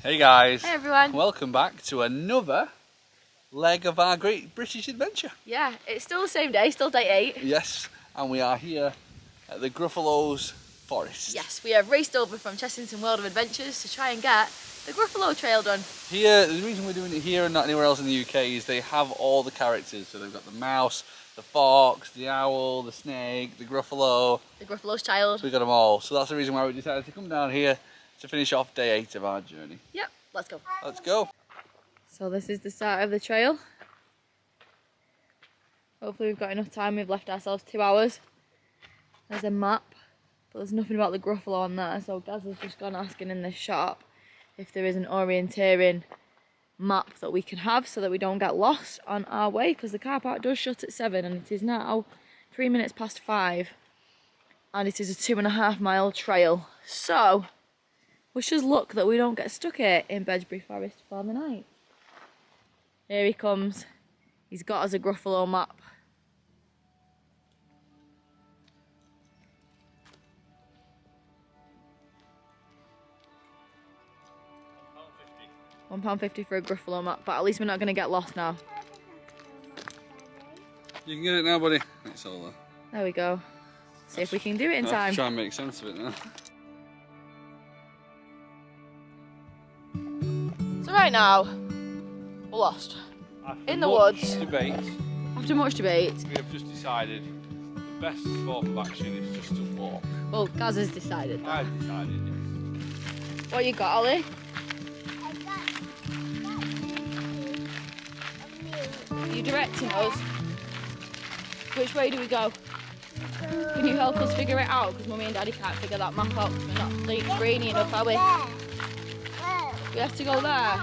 Hey guys. Hey everyone. Welcome back to another leg of our great British adventure. Yeah, it's still the same day, still day 8. Yes, and we are here at the Gruffalo's Forest. Yes, we have raced over from Chessington World of Adventures to try and get the Gruffalo Trail done. Here, the reason we're doing it here and not anywhere else in the UK is they have all the characters. So they've got the mouse, the fox, the owl, the snake, the Gruffalo. The Gruffalo's child. We've got them all. So that's the reason why we decided to come down here to finish off day 8 of our journey. Yep, let's go. Let's go. So this is the start of the trail. Hopefully we've got enough time. We've left ourselves 2 hours. There's a map, but there's nothing about the Gruffalo on there. So Gaz has just gone asking in this shop if there is an orienteering map that we can have so that we don't get lost on our way, because the car park does shut at 7 and it is now 3 minutes past 5 and it is a 2.5 mile trail. So wish us luck that we don't get stuck here in Bedgebury Forest for the night. Here he comes. He's got us a Gruffalo map. £1.50 for a Gruffalo map, but at least we're not going to get lost now. You can get it now, buddy. It's all there. There we go. See if we can do it in time. Try and make sense of it now. So right now, we're lost. In the woods. After much debate. We have just decided the best form of action is just to walk. Well, Gaz has decided that. I've decided it. What you got, Ollie? Are you directing us? Which way do we go? Can you help us figure it out? Because Mummy and Daddy can't figure that map out because we're not like, brainy enough, are we? We have to go there.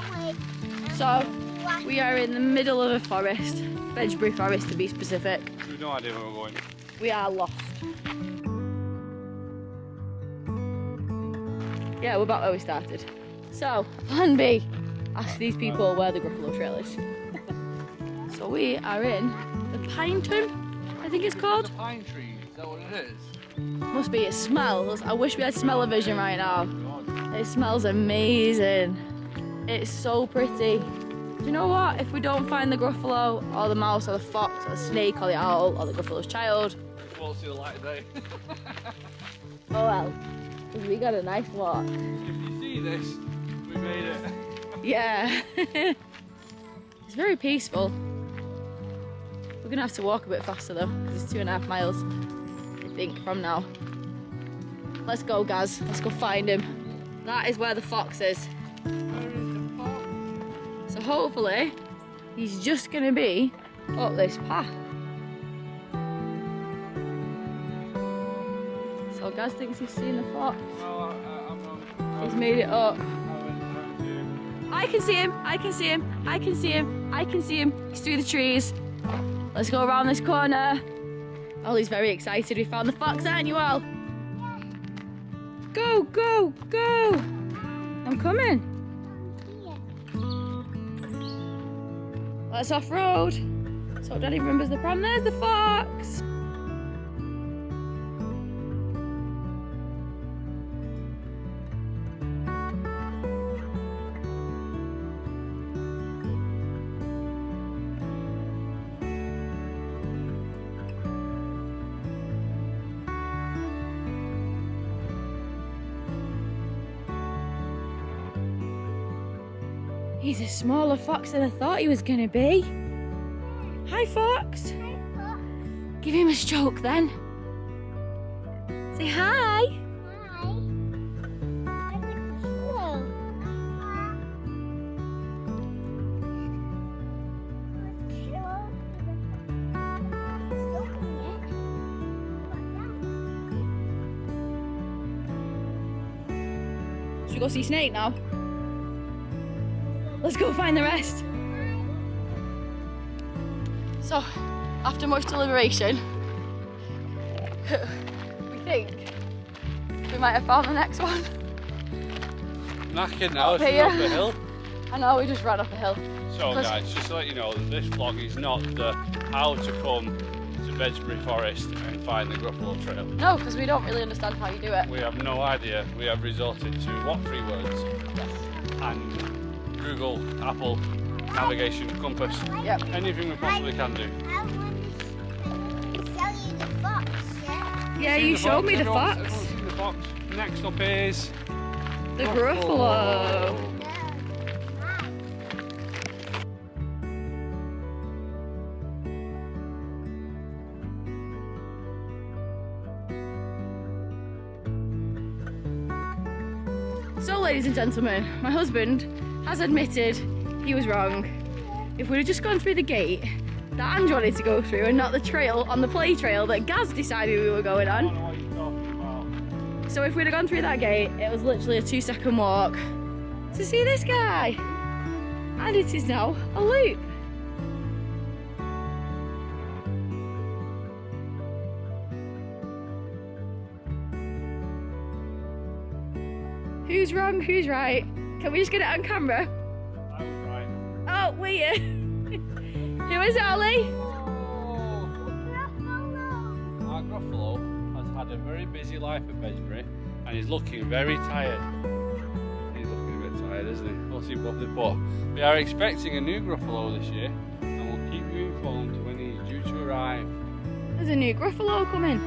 So, we are in the middle of a forest. Bedgebury Forest to be specific. We've no idea where we're going. We are lost. Yeah, we're back where we started. So, plan B. Ask these people where the Gruffalo Trail is. So we are in the Pinetum, I think it's called. The pine tree, is that what it is? Must be, it smells. I wish we had smell-o-vision right now. It smells amazing. It's so pretty. Do you know what? If we don't find the Gruffalo, or the mouse, or the fox, or the snake, or the owl, or the Gruffalo's child, we won't see the light of day. oh well, because we got a nice walk. If you see this, we made it. Yeah. It's very peaceful. We're gonna have to walk a bit faster though, because it's 2.5 miles, I think, from now. Let's go, Gaz. Let's go find him. That is where the fox is. Where is the fox? So hopefully, he's just gonna be up this path. So Gaz thinks he's seen the fox. No, I'm not. He's made it up. I can see him, I can see him, I can see him, I can see him. He's through the trees. Let's go around this corner. Ollie's very excited. We found the fox, aren't you, all? Go, go, go. I'm coming. Let's off-road. So Daddy remembers the pram. There's the fox. He's a smaller fox than I thought he was gonna be. Hi, fox. Hi, fox. Give him a stroke then. Say hi. Hi. Hello. Should we go see Snake now? Let's go find the rest. So, after much deliberation, we think we might have found the next one. Knackered now, it's Here. up the hill. I know, we just ran up a hill. So guys, just to let you know that this vlog is not the how to come to Bedgebury Forest and find the Gruffalo Trail. No, because we don't really understand how you do it. We have no idea. We have resorted to what 3 words? Yes. and Google, Apple, navigation, compass, Yep. anything we possibly can do. I want to show you the fox, yeah? Yeah, Seen you the showed me the Everyone's fox. seen the fox. Next up is The Gruffalo. So, ladies and gentlemen, my husband has admitted he was wrong. If we'd have just gone through the gate that Ange wanted to go through and not the trail on the play trail that Gaz decided we were going I on. don't know what you're talking about. So if we'd have gone through that gate, it was literally a 2-second walk to see this guy. And it is now a loop. Who's wrong, who's right? Can we just get it on camera? I was right. Oh, wait. Who is it, Ollie? Our Gruffalo has had a very busy life at Bedgebury and he's looking very tired. He's looking a bit tired, isn't he? We'll see what they put. We are expecting a new Gruffalo this year and we'll keep you informed when he's due to arrive. There's a new Gruffalo coming.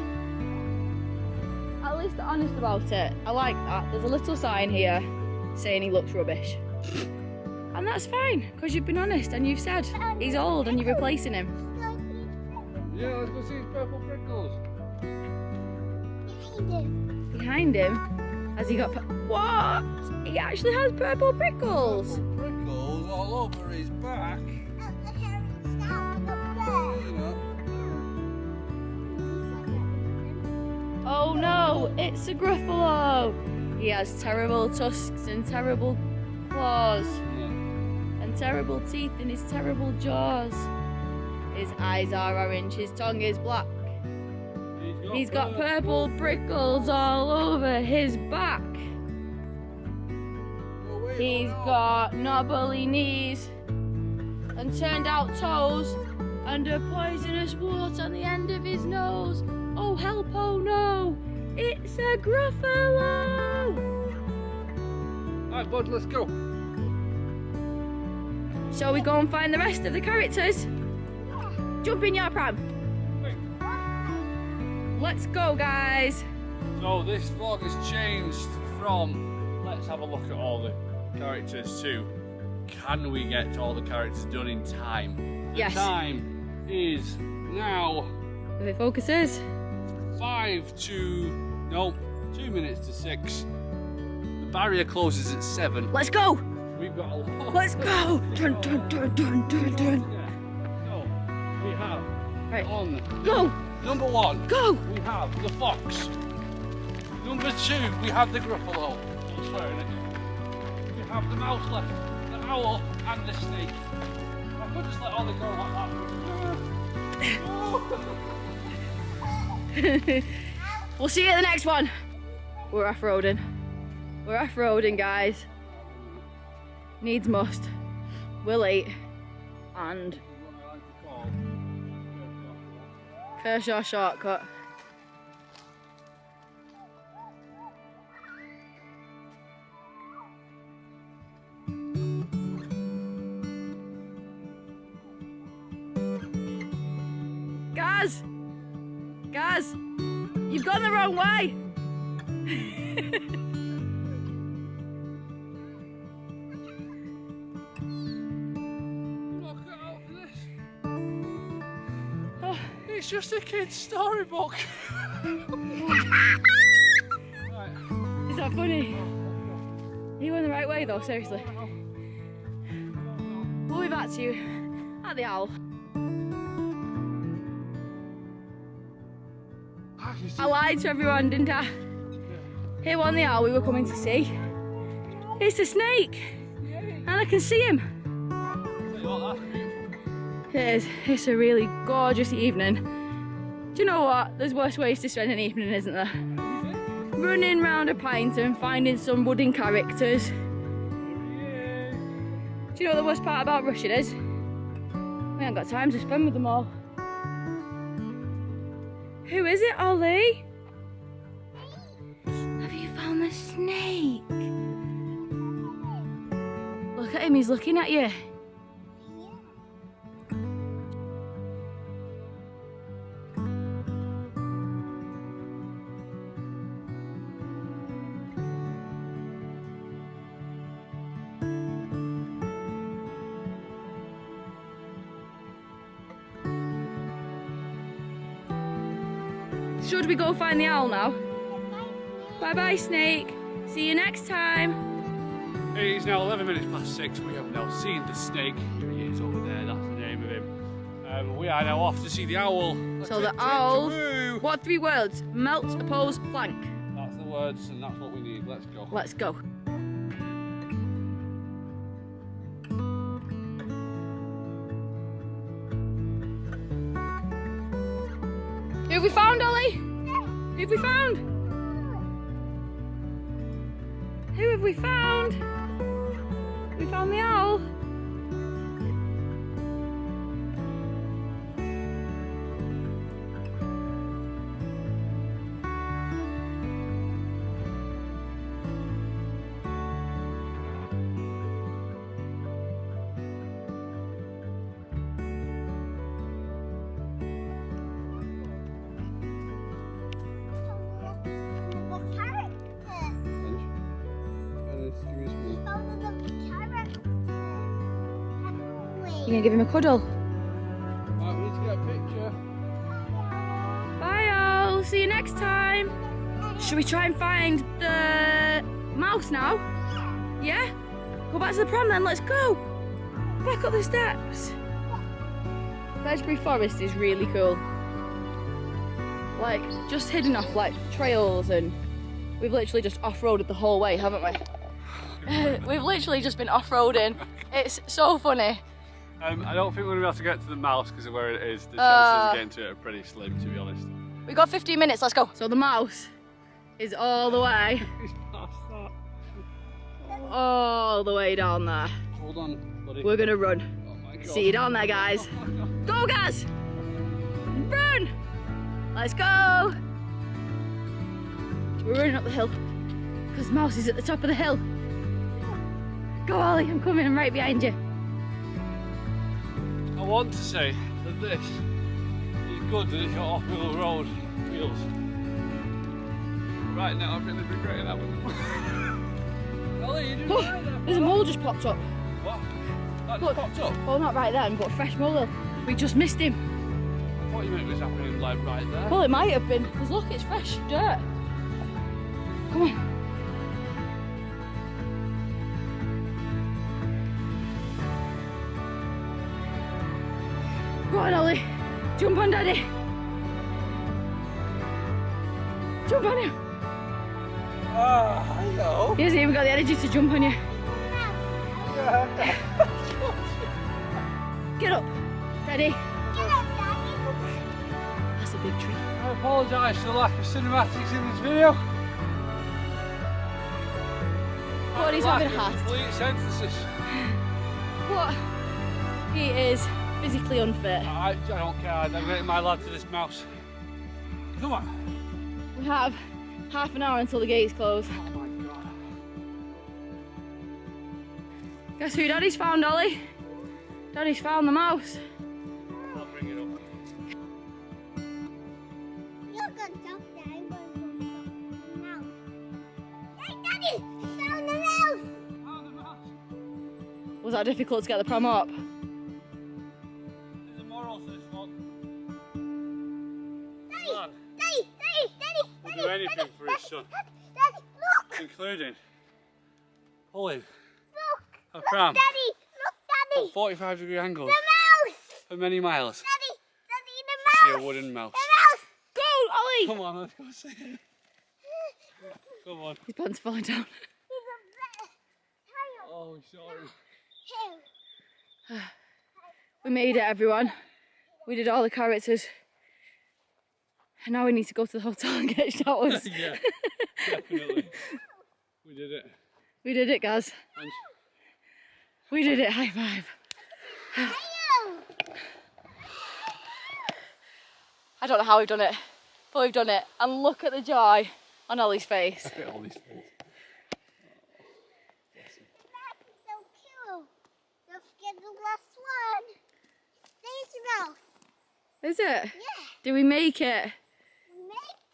At least they're honest about it. I like that. There's a little sign here saying he looks rubbish. And that's fine, because you've been honest and you've said he's old and you're replacing him. Yeah, let's go see his purple prickles. Behind him? Has he got... What? He actually has purple prickles. Purple prickles all over his back. Oh no, it's a Gruffalo. He has terrible tusks and terrible claws. And terrible teeth in his terrible jaws. His eyes are orange, his tongue is black. He's got purple prickles all over his back. He's got knobbly knees and turned out toes and a poisonous wart on the end of his nose. Oh help, oh no, it's a Gruffalo! Alright bud, let's go. Shall we go and find the rest of the characters? Jump in your pram. Let's go, guys. So this vlog has changed from let's have a look at all the characters to can we get all the characters done in time? The Yes. time is now If it focuses. 2 minutes to 6. The barrier closes at 7. Let's go! We've got a lot. Let's go! Dun, dun, dun, dun, dun, dun. So we have Right. on Go! number 1. Go! We have the fox. Number 2, we have the Gruffalo. I'm swearing it. We have the mouse left, the owl, and the snake. I could just let all the go like that. We'll see you at the next one. We're off-roading. We're off-roading, guys. Needs must. We'll eat. And Kershaw shortcut. Gaz! Gaz! You've gone the wrong way! Look out for this. Oh, it's just a kid's storybook. Right. Is that funny? Are you going the right way though, seriously? We'll be back to you at the owl. I lied to everyone, didn't I? Here on the owl we were coming to see. It's a snake! And I can see him. It is. It's a really gorgeous evening. Do you know what? There's worse ways to spend an evening, isn't there? Running round a Pinetum, finding some wooden characters. Do you know what the worst part about rushing is? We haven't got time to spend with them all. Who is it, Ollie? Have you found the snake? Look at him, he's looking at you. Should we go find the owl now? Bye bye, Snake. See you next time. It is now 11 minutes past 6. We have now seen the snake. Here he is over there, that's the name of him. We are now off to see the owl. So the owl, what 3 words? Melt, oppose, flank. That's the words and that's what we need. Let's go. Let's go. Who have we found, Ollie? Who have we found? Who have we found? We found the owl. You gonna give him a cuddle? Right, we need to get a picture. Bye all, see you next time. Should we try and find the mouse now? Yeah? Go back to the pram then, let's go. Back up the steps. Bedgebury Forest is really cool. Like, just hidden off like trails, and we've literally just off-roaded the whole way, haven't we? We've literally just been off-roading. It's so funny. I don't think we're going to be able to get to the mouse because of where it is. The chances of getting to it are pretty slim, to be honest. We got 15 minutes, let's go. So the mouse is all the way. He's past that. All the way down there. Hold on, buddy. We're going to run. Oh my God. See you down there, guys. Oh my God. Go, guys! Run! Let's go! We're running up the hill because the mouse is at the top of the hill. Go, Ollie, I'm coming, I'm right behind you. I want to say that this is good that it's got off-wheel road wheels. Right now I'm really regretting that one. Ollie, you didn't right there. There's a mole just popped up. What? That Look. just popped up? Well, not right then, but fresh mole. We just missed him. I thought you meant it was happening like right there. Well, it might have been, because look, it's fresh dirt. Come on. Go on, Ollie. Jump on, Daddy. Jump on him. Ah, I know. He hasn't even got the energy to jump on you. Get up. Ready? That's a big tree. I apologise for the lack of cinematics in this video. What, he's having a heart attack. Complete synthesis. What? He is physically unfit. I don't care. I'm getting my lad to this mouse. Come on. We have half an hour until the gates close. Oh my God. Guess who Daddy's found, Ollie? Daddy's found the mouse. I'll bring it up. You're gonna talk that I'm going to mouse. Hey, Daddy! I found the mouse! Found the mouse. Was that difficult to get the pram up? There's a moral to this one. Daddy! Man, Daddy! Daddy! Daddy! will Daddy! do anything Daddy, for his son, Daddy, look! including pulling Look! a pram Daddy! Look, Daddy! at 45-degree angles The mouse! for many miles Daddy! Daddy, to the see mouse! a wooden mouse. The mouse! Go, Ollie! Come on, let's go see it. Come on. His pants falling down. He's a tail. Oh, sorry. Tail. We made it, everyone. We did all the characters. And now we need to go to the hotel and get showers. Yeah, definitely. We did it. We did it, guys. And We did it. High five. Tail. I don't know how we've done it, but we've done it. And look at the joy on Ollie's face. look at all these things. That's so Is it? Yeah. Did we make it? Make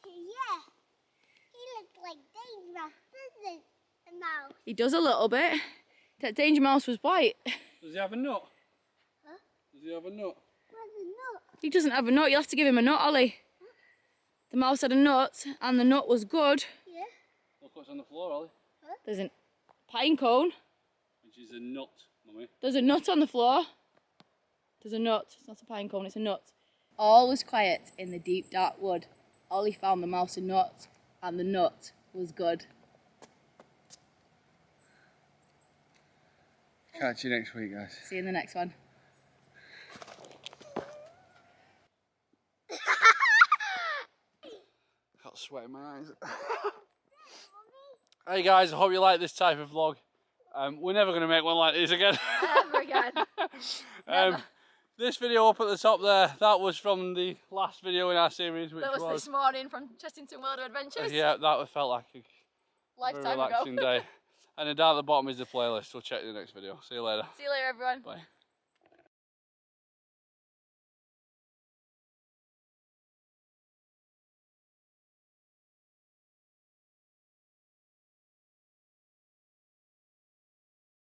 it, yeah. He looks like dangerous, doesn't the mouse? He does a little bit. That Danger Mouse was white. Does he have a nut? Huh? Does he have a nut? What's a nut? He doesn't have a nut. You'll have to give him a nut, Ollie. The mouse had a nut, and the nut was good. Yeah. Look what's on the floor, Ollie. There's a pine cone. Which is a nut, Mummy. There's a nut on the floor. There's a nut. It's not a pine cone, it's a nut. All was quiet in the deep dark wood. Ollie found the mouse a nut, and the nut was good. Catch you next week, guys. See you in the next one. Got sweat in my eyes. Hey guys, I hope you like this type of vlog. We're never going to make one like this again. Never again. This video up at the top there, that was from the last video in our series, which That was this morning from Chessington World of Adventures. Yeah, that felt like a very Lifetime relaxing ago. day. And then down at the bottom is the playlist. We'll check the next video. See you later. See you later, everyone. Bye.